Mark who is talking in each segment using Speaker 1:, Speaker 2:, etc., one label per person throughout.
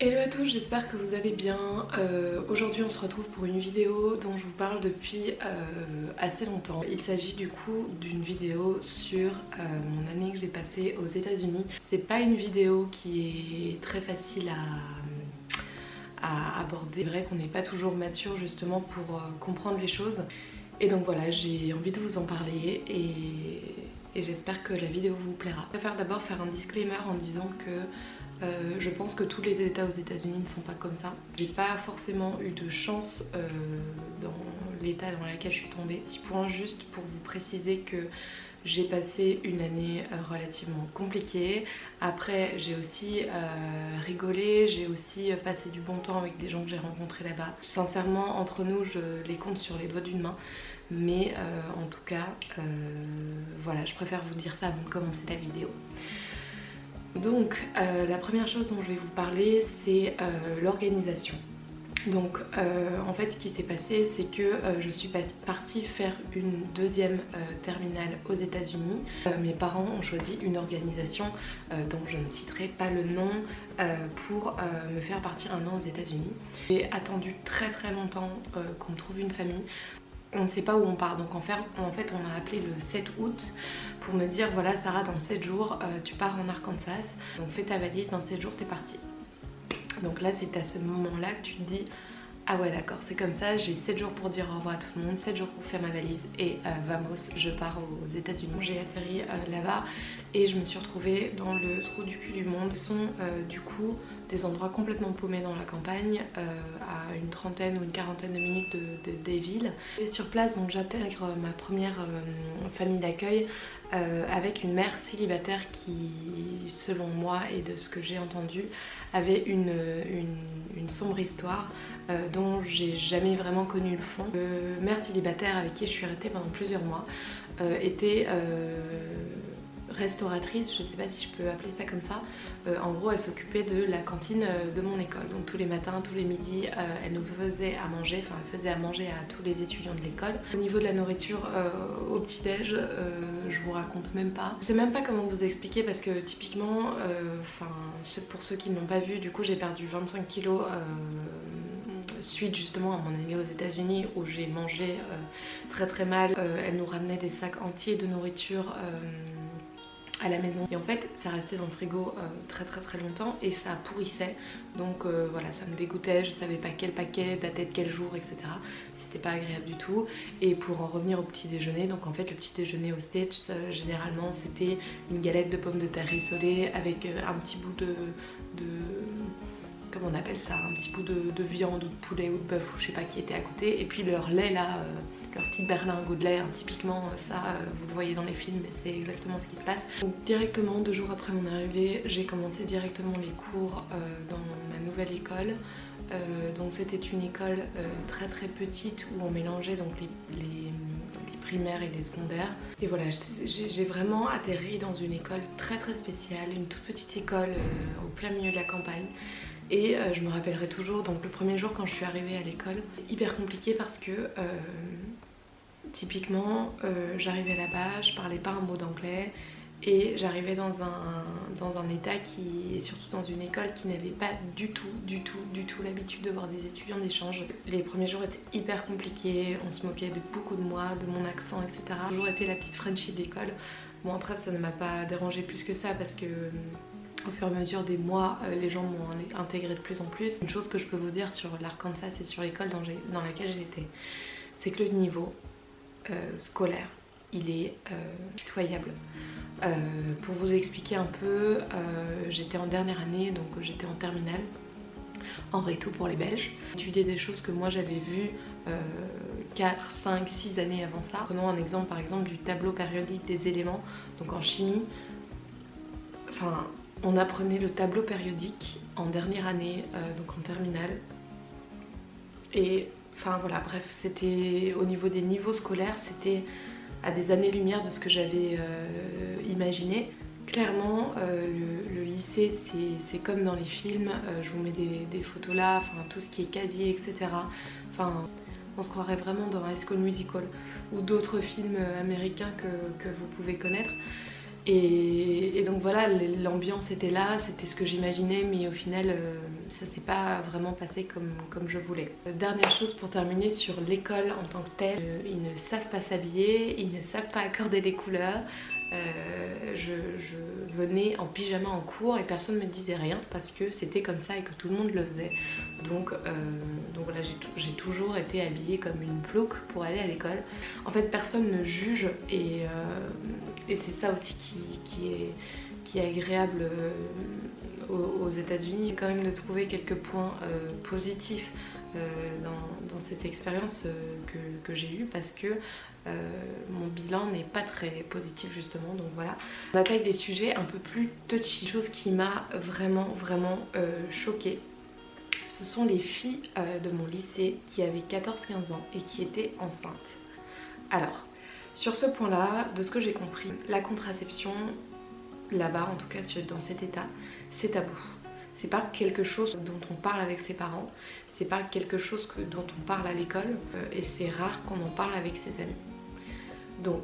Speaker 1: Hello à tous, j'espère que vous allez bien. Aujourd'hui on se retrouve pour une vidéo dont je vous parle depuis assez longtemps. Il s'agit du coup d'une vidéo sur mon année que j'ai passée aux États-Unis. C'est pas une vidéo qui est très facile à aborder. C'est vrai qu'on n'est pas toujours mature justement pour comprendre les choses. Et donc voilà, j'ai envie de vous en parler et j'espère que la vidéo vous plaira. Je préfère d'abord faire un disclaimer en disant que je pense que tous les États aux États-Unis ne sont pas comme ça. J'ai pas forcément eu de chance dans l'état dans lequel je suis tombée. Petit point juste pour vous préciser que j'ai passé une année relativement compliquée. Après, j'ai aussi rigolé, j'ai aussi passé du bon temps avec des gens que j'ai rencontrés là-bas. Sincèrement, entre nous, je les compte sur les doigts d'une main. Mais en tout cas, voilà, je préfère vous dire ça avant de commencer la vidéo. Donc la première chose dont je vais vous parler, c'est l'organisation. Donc en fait ce qui s'est passé, c'est que je suis partie faire une deuxième terminale aux États-Unis. Mes parents ont choisi une organisation dont je ne citerai pas le nom pour me faire partir un an aux États-Unis. J'ai attendu très très longtemps qu'on me trouve une famille. On ne sait pas où on part, donc en fait on a appelé le 7 août pour me dire voilà Sarah, dans 7 jours tu pars en Arkansas, donc fais ta valise, dans 7 jours t'es partie. Donc là c'est à ce moment là que tu te dis ah ouais d'accord, c'est comme ça, j'ai 7 jours pour dire au revoir à tout le monde, 7 jours pour faire ma valise et vamos, je pars aux États-Unis. J'ai atterri là-bas et je me suis retrouvée dans le trou du cul du monde. Ce sont du coup des endroits complètement paumés dans la campagne, à une trentaine ou une quarantaine de minutes des villes. Et sur place, donc j'intègre ma première famille d'accueil avec une mère célibataire qui, selon moi et de ce que j'ai entendu, avait une sombre histoire dont j'ai jamais vraiment connu le fond. Mère célibataire avec qui je suis restée pendant plusieurs mois était restauratrice, je sais pas si je peux appeler ça comme ça. En gros, elle s'occupait de la cantine de mon école. Donc tous les matins, tous les midis, elle nous faisait à manger, enfin elle faisait à manger à tous les étudiants de l'école. Au niveau de la nourriture au petit-déj, je vous raconte même pas. Je sais même pas comment vous expliquer parce que typiquement, pour ceux qui ne l'ont pas vu, du coup j'ai perdu 25 kilos suite justement à mon année aux États-Unis où j'ai mangé très très mal. Elle nous ramenait des sacs entiers de nourriture à la maison et en fait ça restait dans le frigo très très très longtemps et ça pourrissait, donc voilà, ça me dégoûtait, je savais pas quel paquet datait de quel jour, etc. C'était pas agréable du tout. Et pour en revenir au petit déjeuner, donc en fait le petit déjeuner aux States généralement c'était une galette de pommes de terre rissolée avec un petit bout de comment on appelle ça, un petit bout de viande ou de poulet ou de bœuf ou je sais pas qui était à côté, et puis leur lait là, leur petite berlingot de lait, hein, typiquement ça vous le voyez dans les films mais c'est exactement ce qui se passe. Donc directement 2 jours après mon arrivée, j'ai commencé directement les cours dans ma nouvelle école. Donc c'était une école très très petite où on mélangeait donc les primaires et les secondaires. Et voilà, j'ai vraiment atterri dans une école très très spéciale, une toute petite école au plein milieu de la campagne. Et je me rappellerai toujours, donc le premier jour quand je suis arrivée à l'école, hyper compliqué parce que typiquement j'arrivais là-bas, je parlais pas un mot d'anglais et j'arrivais dans un état qui, et surtout dans une école qui n'avait pas du tout l'habitude de voir des étudiants d'échange. Les premiers jours étaient hyper compliqués, on se moquait de beaucoup de moi, de mon accent, etc. J'ai toujours été la petite Frenchie de l'école. Bon après ça ne m'a pas dérangé plus que ça parce que au fur et à mesure des mois, les gens m'ont intégré de plus en plus. Une chose que je peux vous dire sur l'Arkansas et sur l'école dans laquelle j'étais, c'est que le niveau scolaire, il est pitoyable. Pour vous expliquer un peu, j'étais en dernière année, donc j'étais en terminale, en réto pour les Belges. J'étudiais des choses que moi j'avais vues 4, 5, 6 années avant ça. Prenons un exemple par exemple du tableau périodique des éléments, donc en chimie. Enfin, on apprenait le tableau périodique en dernière année, donc en terminale. Et enfin voilà, bref, c'était au niveau des niveaux scolaires, c'était à des années-lumière de ce que j'avais imaginé. Clairement, le lycée, c'est comme dans les films, je vous mets des photos là, enfin tout ce qui est casier, etc. Enfin, on se croirait vraiment dans High School Musical ou d'autres films américains que vous pouvez connaître. Et donc voilà, l'ambiance était là, c'était ce que j'imaginais, mais au final ça s'est pas vraiment passé comme je voulais. Dernière chose pour terminer sur l'école en tant que telle, ils ne savent pas s'habiller, ils ne savent pas accorder les couleurs. Je venais en pyjama en cours et personne ne me disait rien parce que c'était comme ça et que tout le monde le faisait. Donc voilà, j'ai toujours été habillée comme une plouc pour aller à l'école. En fait, personne ne juge et c'est ça aussi qui est agréable aux États-Unis. Quand même de trouver quelques points positifs dans cette expérience que j'ai eue parce que mon bilan n'est pas très positif justement, donc voilà. On attaque des sujets un peu plus touchy. Chose qui m'a vraiment choquée, ce sont les filles de mon lycée qui avaient 14-15 ans et qui étaient enceintes. Alors, sur ce point-là, de ce que j'ai compris, la contraception, là-bas en tout cas dans cet état, c'est tabou. C'est pas quelque chose dont on parle avec ses parents, c'est pas quelque chose dont on parle à l'école et c'est rare qu'on en parle avec ses amis. Donc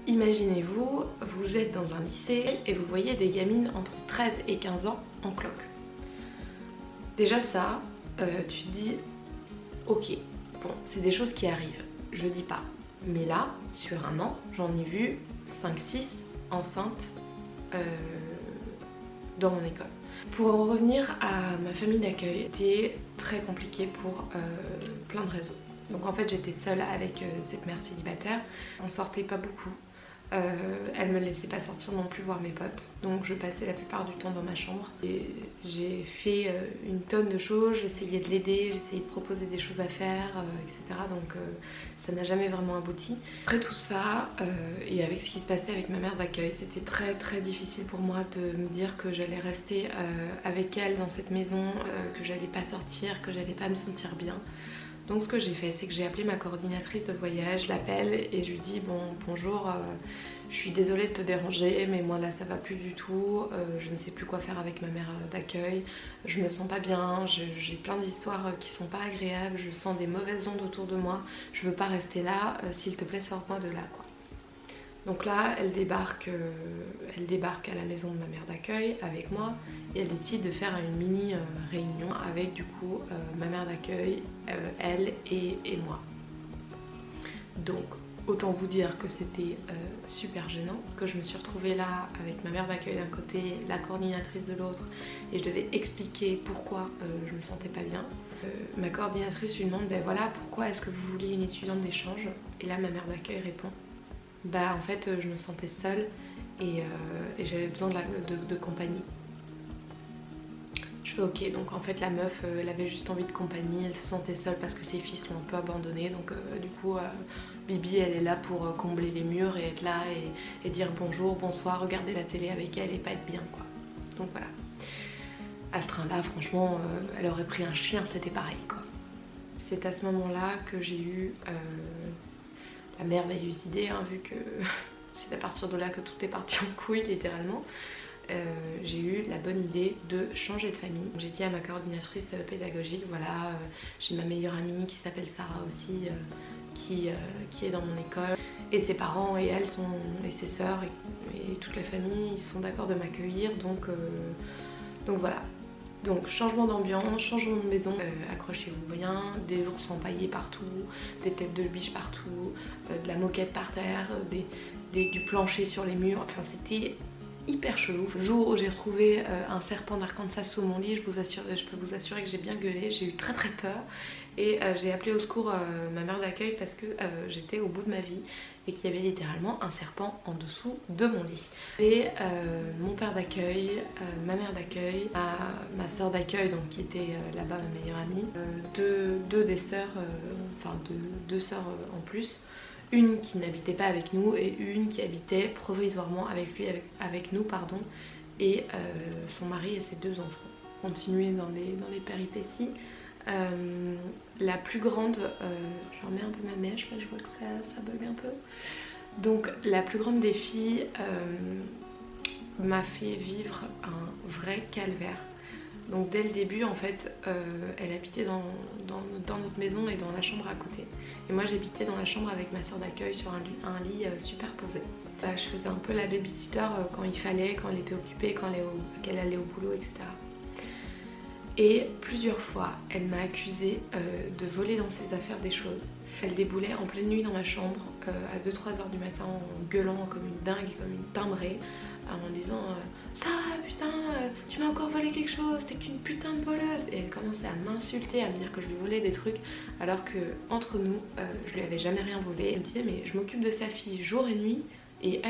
Speaker 1: imaginez-vous, vous êtes dans un lycée et vous voyez des gamines entre 13 et 15 ans en cloque. Déjà ça, tu te dis ok, bon c'est des choses qui arrivent, je dis pas. Mais là, sur un an, j'en ai vu 5-6 enceintes dans mon école. Pour en revenir à ma famille d'accueil, c'était très compliqué pour plein de raisons. Donc en fait j'étais seule avec cette mère célibataire, on sortait pas beaucoup, elle me laissait pas sortir non plus voir mes potes, donc je passais la plupart du temps dans ma chambre. Et j'ai fait une tonne de choses, j'essayais de l'aider, j'essayais de proposer des choses à faire, etc. Donc ça n'a jamais vraiment abouti. Après tout ça, et avec ce qui se passait avec ma mère d'accueil, c'était très difficile pour moi de me dire que j'allais rester avec elle dans cette maison, que j'allais pas sortir, que j'allais pas me sentir bien. Donc ce que j'ai fait, c'est que j'ai appelé ma coordinatrice de voyage, je l'appelle et je lui dis bon bonjour, je suis désolée de te déranger mais moi là ça va plus du tout, je ne sais plus quoi faire avec ma mère d'accueil, je me sens pas bien, j'ai plein d'histoires qui sont pas agréables, je sens des mauvaises ondes autour de moi, je veux pas rester là, s'il te plaît sors-moi de là quoi. Donc là, elle débarque à la maison de ma mère d'accueil avec moi et elle décide de faire une mini réunion avec du coup ma mère d'accueil, elle et moi. Donc autant vous dire que c'était super gênant, que je me suis retrouvée là avec ma mère d'accueil d'un côté, la coordinatrice de l'autre et je devais expliquer pourquoi je me sentais pas bien. Ma coordinatrice lui demande ben voilà pourquoi est-ce que vous vouliez une étudiante d'échange et là ma mère d'accueil répond bah en fait je me sentais seule et j'avais besoin de compagnie. Je fais ok, donc en fait la meuf elle avait juste envie de compagnie, elle se sentait seule parce que ses fils l'ont un peu abandonnée, donc du coup Bibi elle est là pour combler les murs et être là et dire bonjour, bonsoir, regarder la télé avec elle et pas être bien quoi. Donc voilà. À ce train là franchement elle aurait pris un chien, c'était pareil quoi. C'est à ce moment là que j'ai eu la merveilleuse idée, hein, vu que c'est à partir de là que tout est parti en couille littéralement. J'ai eu la bonne idée de changer de famille. J'ai dit à ma coordinatrice pédagogique, voilà, j'ai ma meilleure amie qui s'appelle Sarah aussi, qui est dans mon école. Et ses parents et elle sont, et ses sœurs et toute la famille, ils sont d'accord de m'accueillir, donc voilà. Donc changement d'ambiance, changement de maison, accrochez-vous bien, des ours empaillés partout, des têtes de biche partout, de la moquette par terre, du plancher sur les murs, enfin c'était hyper chelou. Le jour où j'ai retrouvé un serpent d'Arkansas sous mon lit, je peux vous assurer que j'ai bien gueulé, j'ai eu très peur et j'ai appelé au secours ma mère d'accueil parce que j'étais au bout de ma vie et qu'il y avait littéralement un serpent en dessous de mon lit. Et mon père d'accueil, ma mère d'accueil, ma soeur d'accueil donc qui était là-bas ma meilleure amie, deux des sœurs, enfin deux sœurs en plus, une qui n'habitait pas avec nous et une qui habitait provisoirement avec nous pardon, et son mari et ses deux enfants. Continuer dans les péripéties. La plus grande, je remets un peu ma mèche, là je vois que ça bug un peu. Donc la plus grande des filles m'a fait vivre un vrai calvaire. Donc dès le début en fait, elle habitait dans notre maison et dans la chambre à côté. Et moi j'habitais dans la chambre avec ma soeur d'accueil sur un lit superposé. Là, je faisais un peu la babysitter quand il fallait, quand elle était occupée, quand qu'elle allait au boulot, etc. Et plusieurs fois, elle m'a accusée de voler dans ses affaires des choses. Elle déboulait en pleine nuit dans ma chambre à 2-3 heures du matin en gueulant comme une dingue, comme une timbrée, en disant ça putain, tu m'as encore volé quelque chose, t'es qu'une putain de voleuse. Et elle commençait à m'insulter, à me dire que je lui volais des trucs, alors que entre nous, je lui avais jamais rien volé. Elle me disait mais je m'occupe de sa fille jour et nuit, et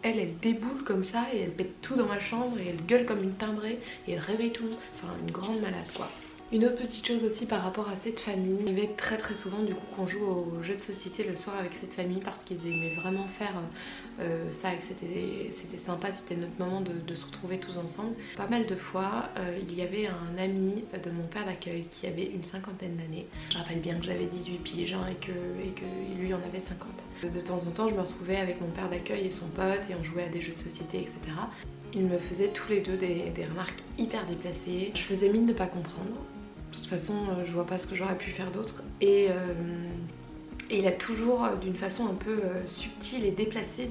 Speaker 1: elle déboule comme ça et elle pète tout dans ma chambre et elle gueule comme une timbrée et elle réveille tout le monde. Enfin, une grande malade quoi. Une autre petite chose aussi par rapport à cette famille, il arrivait très souvent du coup qu'on joue aux jeux de société le soir avec cette famille parce qu'ils aimaient vraiment faire ça et que c'était sympa, c'était notre moment de se retrouver tous ensemble. Pas mal de fois, il y avait un ami de mon père d'accueil qui avait une cinquantaine d'années. Je rappelle bien que j'avais 18 piges et que lui en avait 50. De temps en temps, je me retrouvais avec mon père d'accueil et son pote et on jouait à des jeux de société, etc. Ils me faisaient tous les deux des remarques hyper déplacées. Je faisais mine de pas comprendre. De toute façon, je vois pas ce que j'aurais pu faire d'autre. Et il a toujours, d'une façon un peu subtile et déplacée,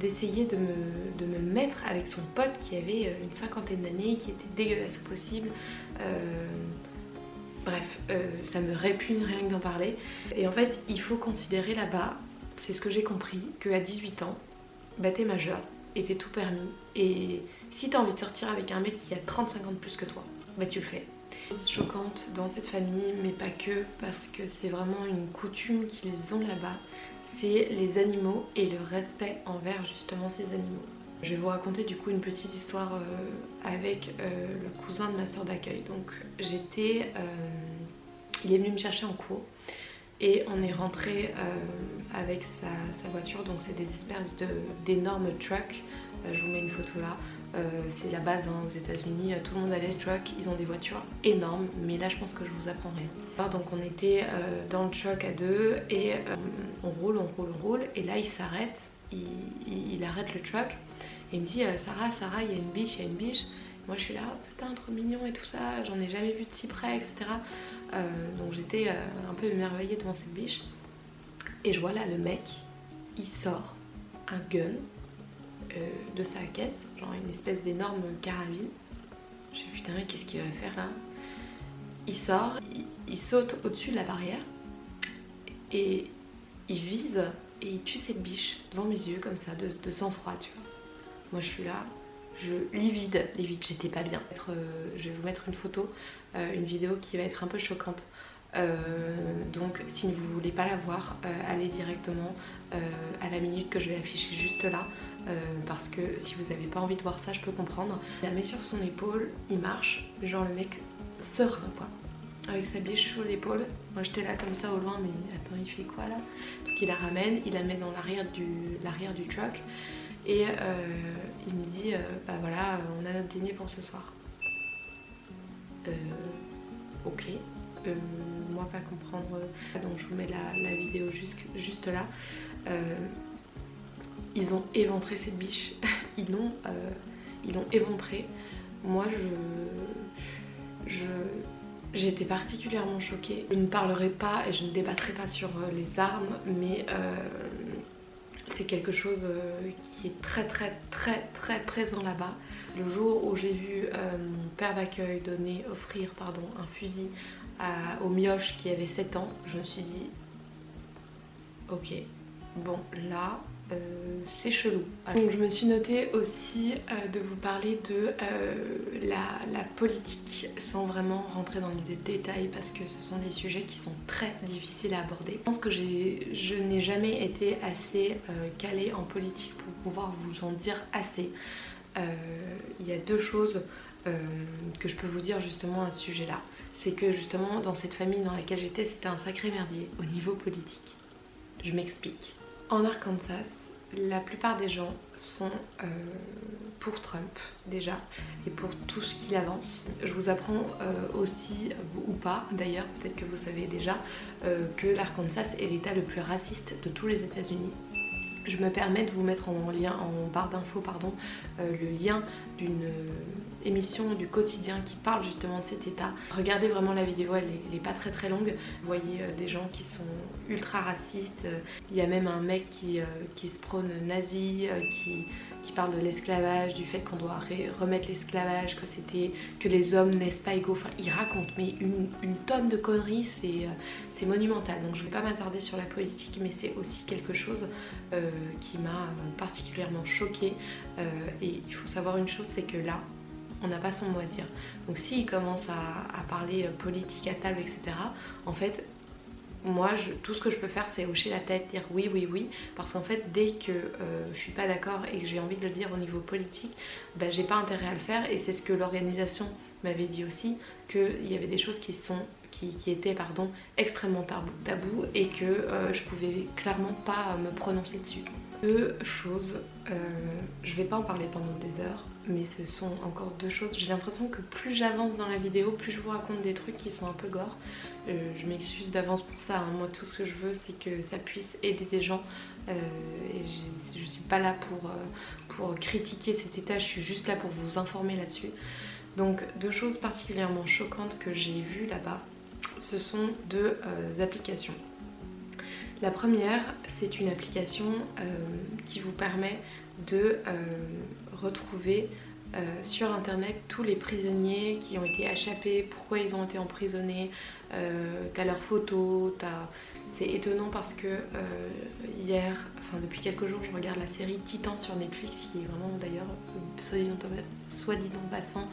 Speaker 1: d'essayer de me mettre avec son pote qui avait une cinquantaine d'années, qui était dégueulasse au possible. Bref, ça me répugne rien que d'en parler. Et en fait, il faut considérer là-bas, c'est ce que j'ai compris, qu'à 18 ans, bah t'es majeur et t'es tout permis. Et si t'as envie de sortir avec un mec qui a 35 ans de plus que toi, bah tu le fais. Choquante dans cette famille, mais pas que, parce que c'est vraiment une coutume qu'ils ont là-bas, c'est les animaux et le respect envers justement ces animaux. Je vais vous raconter du coup une petite histoire avec le cousin de ma soeur d'accueil. Donc il est venu me chercher en cours et on est rentré avec sa voiture, donc c'est des espèces d'énormes trucks. Je vous mets une photo là. C'est la base hein, aux États-Unis, tout le monde a des trucks, ils ont des voitures énormes, mais là je pense que je vous apprends rien. Donc on était dans le truck à deux et on roule, et là il s'arrête, il arrête le truck et il me dit Sarah, il y a une biche, Moi je suis là, oh, putain, trop mignon et tout ça, j'en ai jamais vu de si près, etc. Donc j'étais un peu émerveillée devant cette biche. Et je vois là le mec, il sort un gun de sa caisse, genre une espèce d'énorme carabine. Je me suis dit putain, qu'est-ce qu'il va faire là? Il sort, il saute au-dessus de la barrière et il vise et il tue cette biche devant mes yeux comme ça, de sang-froid, tu vois. Moi je suis là, livide, j'étais pas bien. Je vais vous mettre une photo, une vidéo qui va être un peu choquante. Donc si vous voulez pas la voir, allez directement à la minute que je vais afficher juste là, parce que si vous avez pas envie de voir ça, je peux comprendre. Il la met sur son épaule, il marche, genre le mec serein quoi, avec sa biche sur l'épaule. Moi j'étais là comme ça au loin, mais attends, il fait quoi là? Donc il la ramène, il la met dans l'arrière du truck et il me dit bah voilà, on a notre dîner pour ce soir. Ok. Moi pas comprendre, donc je vous mets la vidéo juste là. Ils ont éventré cette biche, ils l'ont éventrée. Moi j'étais particulièrement choquée. Je ne parlerai pas et je ne débattrai pas sur les armes, mais c'est quelque chose qui est très présent là-bas. Le jour où j'ai vu mon père d'accueil offrir un fusil au mioche qui avait 7 ans, je me suis dit ok, bon là c'est chelou. Donc je me suis notée aussi de vous parler de la politique sans vraiment rentrer dans les détails parce que ce sont des sujets qui sont très difficiles à aborder. Je pense que je n'ai jamais été assez calée en politique pour pouvoir vous en dire assez. Il y a deux choses que je peux vous dire justement à ce sujet là. C'est que justement dans cette famille dans laquelle j'étais, c'était un sacré merdier au niveau politique. Je m'explique. En Arkansas, la plupart des gens sont pour Trump déjà et pour tout ce qu'il avance. Je vous apprends aussi, ou pas d'ailleurs, peut-être que vous savez déjà, que l'Arkansas est l'état le plus raciste de tous les États-Unis. Je me permets de vous mettre en lien, en barre d'infos, pardon, le lien d'une émission du quotidien qui parle justement de cet état. Regardez vraiment la vidéo, elle est pas très longue. Vous voyez des gens qui sont ultra racistes. Il y a même un mec qui se prône nazi, qui parle de l'esclavage, du fait qu'on doit remettre l'esclavage, que les hommes naissent pas égaux. Enfin, il raconte mais une tonne de conneries, c'est monumental. Donc je vais pas m'attarder sur la politique, mais c'est aussi quelque chose qui m'a particulièrement choquée. Et il faut savoir une chose, c'est que là, on n'a pas son mot à dire. Donc s'il commence à parler politique à table, etc., en fait, moi, tout ce que je peux faire, c'est hocher la tête, dire oui, oui, oui, parce qu'en fait, dès que je suis pas d'accord et que j'ai envie de le dire au niveau politique, bah, j'ai pas intérêt à le faire, et c'est ce que l'organisation m'avait dit aussi, qu'il y avait des choses qui étaient extrêmement tabous et que je pouvais clairement pas me prononcer dessus. Deux choses, je vais pas en parler pendant des heures, mais ce sont encore deux choses. J'ai l'impression que plus j'avance dans la vidéo, plus je vous raconte des trucs qui sont un peu gore. Je m'excuse d'avance pour ça, hein. Moi tout ce que je veux c'est que ça puisse aider des gens, et je suis pas là pour critiquer cet état, je suis juste là pour vous informer là-dessus. Donc deux choses particulièrement choquantes que j'ai vues là-bas, ce sont deux applications. La première, c'est une application qui vous permet de retrouver sur internet tous les prisonniers qui ont été échappés, pourquoi ils ont été emprisonnés, t'as leurs photos, c'est étonnant parce que depuis quelques jours, je regarde la série Titan sur Netflix, qui est vraiment d'ailleurs, soit dit en passant,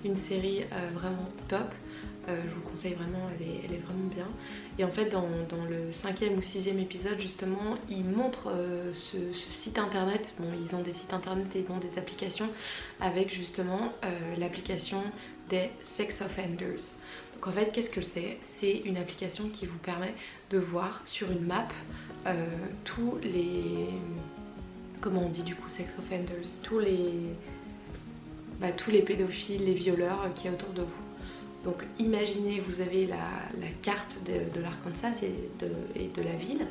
Speaker 1: une série vraiment top. Je vous conseille vraiment, elle est vraiment bien. Et en fait dans le 5e ou 6e épisode justement, ils montrent ce site internet. Bon, ils ont des sites internet et ils ont des applications avec justement l'application des sex offenders. Donc en fait qu'est-ce que c'est? C'est une application qui vous permet de voir sur une map tous les... Comment on dit du coup sex offenders? Tous les pédophiles, les violeurs qu'il y a autour de vous. Donc imaginez, vous avez la carte de l'Arkansas et de la ville,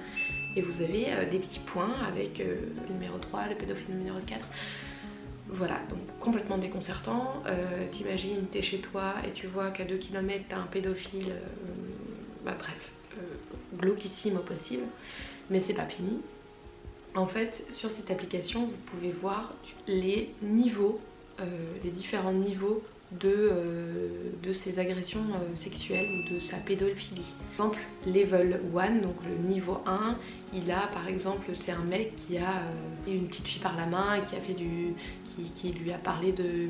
Speaker 1: et vous avez des petits points avec le numéro 3, le pédophile numéro 4. Voilà, donc complètement déconcertant. T'imagines, t'es chez toi et tu vois qu'à 2 km t'as un pédophile, glauquissime au possible, mais c'est pas fini. En fait, sur cette application, vous pouvez voir les niveaux, les différents niveaux de ses agressions sexuelles ou de sa pédophilie. Par exemple, level 1, donc le niveau 1, il a par exemple, c'est un mec qui a une petite fille par la main et qui lui a parlé de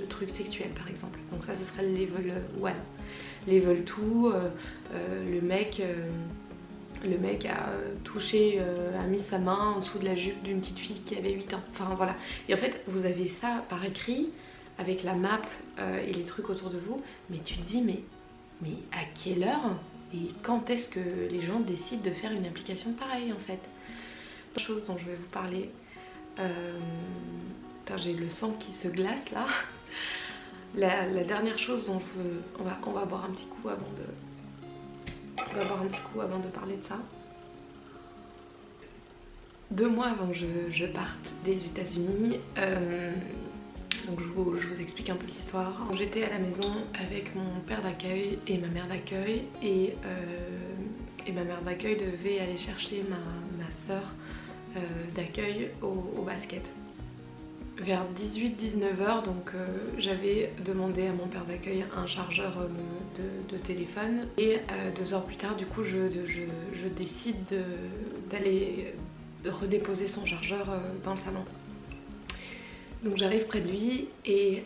Speaker 1: trucs sexuels par exemple. Donc ça ce serait le level 1. Level 2, le mec a touché, a mis sa main en dessous de la jupe d'une petite fille qui avait 8 ans. Enfin voilà. Et en fait vous avez ça par écrit, avec la map et les trucs autour de vous, mais tu te dis mais à quelle heure et quand est-ce que les gens décident de faire une application pareille en fait? Chose dont je vais vous parler, j'ai le sang qui se glace là. La dernière chose dont je veux, on va boire un petit coup avant de parler de ça. 2 mois avant que je parte des États-Unis, donc je vous explique un peu l'histoire. J'étais à la maison avec mon père d'accueil et ma mère d'accueil, et ma mère d'accueil devait aller chercher ma soeur d'accueil au basket. Vers 18-19h, donc j'avais demandé à mon père d'accueil un chargeur de téléphone, et 2 heures plus tard du coup je décide d'aller redéposer son chargeur dans le salon. Donc j'arrive près de lui et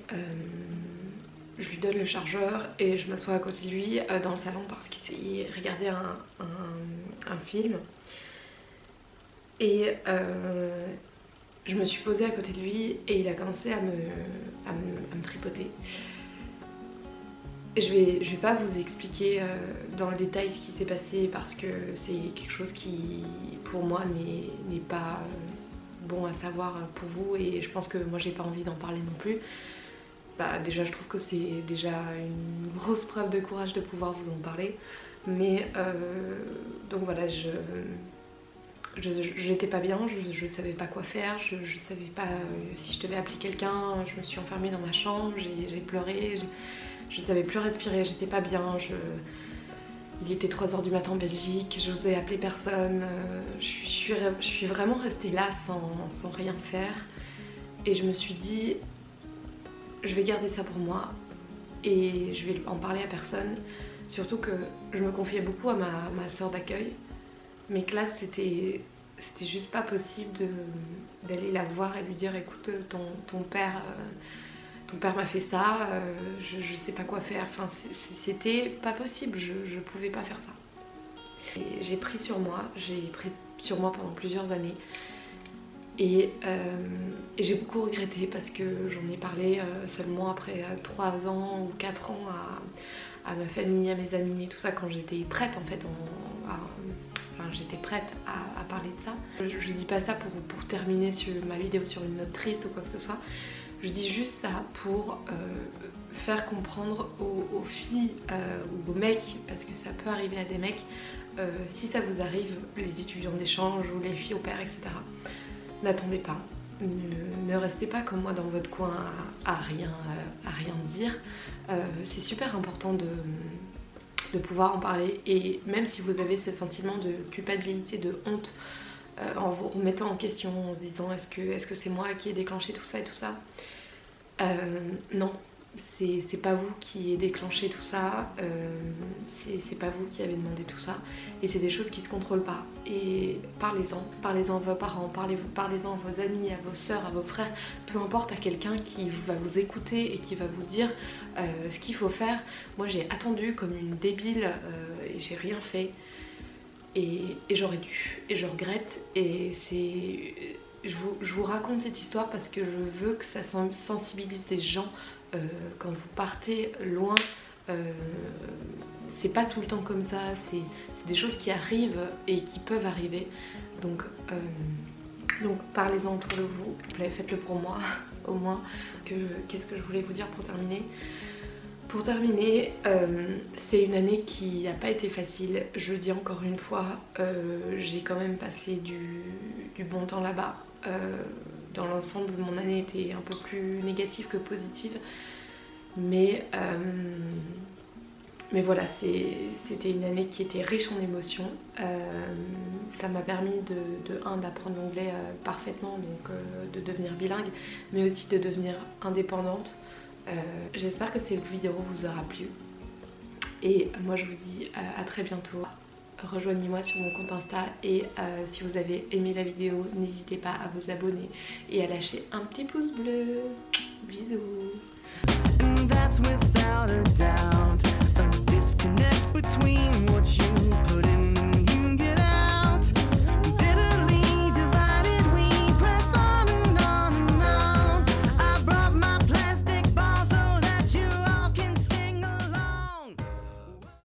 Speaker 1: je lui donne le chargeur et je m'assois à côté de lui dans le salon parce qu'il regardait un film. Et je me suis posée à côté de lui et il a commencé à me tripoter. Je vais pas vous expliquer dans le détail ce qui s'est passé parce que c'est quelque chose qui pour moi n'est pas bon à savoir pour vous, et je pense que moi j'ai pas envie d'en parler non plus. Déjà je trouve que c'est déjà une grosse preuve de courage de pouvoir vous en parler, mais donc voilà, j'étais pas bien, je savais pas quoi faire, je savais pas si je devais appeler quelqu'un, je me suis enfermée dans ma chambre, j'ai pleuré, je savais plus respirer, j'étais pas bien, il était 3 h du matin en Belgique, j'osais appeler personne, je suis vraiment restée là sans rien faire et je me suis dit je vais garder ça pour moi et je vais en parler à personne, surtout que je me confiais beaucoup à ma soeur d'accueil, mais que là c'était juste pas possible d'aller la voir et lui dire écoute ton père m'a fait ça, je sais pas quoi faire, enfin c'était pas possible, je pouvais pas faire ça. Et j'ai pris sur moi pendant plusieurs années et j'ai beaucoup regretté parce que j'en ai parlé seulement après 3 ans ou 4 ans à ma famille, à mes amis et tout ça, quand j'étais prête en fait, j'étais prête à parler de ça. Je dis pas ça pour terminer ma vidéo sur une note triste ou quoi que ce soit. Je dis juste ça pour faire comprendre aux filles ou aux mecs, parce que ça peut arriver à des mecs, si ça vous arrive, les étudiants d'échange ou les filles au pair, etc. N'attendez pas, ne restez pas comme moi dans votre coin à rien dire. C'est super important de pouvoir en parler, et même si vous avez ce sentiment de culpabilité, de honte, en vous remettant en question, en se disant est-ce que c'est moi qui ai déclenché tout ça et tout ça, non, c'est pas vous qui ai déclenché tout ça, c'est pas vous qui avez demandé tout ça, et c'est des choses qui se contrôlent pas. Et parlez-en à vos parents, parlez-en à vos amis, à vos soeurs, à vos frères, peu importe, à quelqu'un qui va vous écouter et qui va vous dire ce qu'il faut faire. Moi j'ai attendu comme une débile et j'ai rien fait, et j'aurais dû, et je regrette, et je vous raconte cette histoire parce que je veux que ça sensibilise des gens. Quand vous partez loin, c'est pas tout le temps comme ça, c'est des choses qui arrivent et qui peuvent arriver, donc parlez-en autour de vous, faites-le pour moi au moins. Qu'est-ce que je voulais vous dire pour terminer? Pour terminer, c'est une année qui n'a pas été facile, je le dis encore une fois, j'ai quand même passé du bon temps là-bas. Dans l'ensemble, mon année était un peu plus négative que positive, mais voilà, c'était une année qui était riche en émotions. Ça m'a permis d'apprendre l'anglais parfaitement, donc de devenir bilingue, mais aussi de devenir indépendante. J'espère que cette vidéo vous aura plu, et moi je vous dis à très bientôt. Rejoignez-moi sur mon compte Insta, et si vous avez aimé la vidéo, n'hésitez pas à vous abonner et à lâcher un petit pouce bleu. Bisous.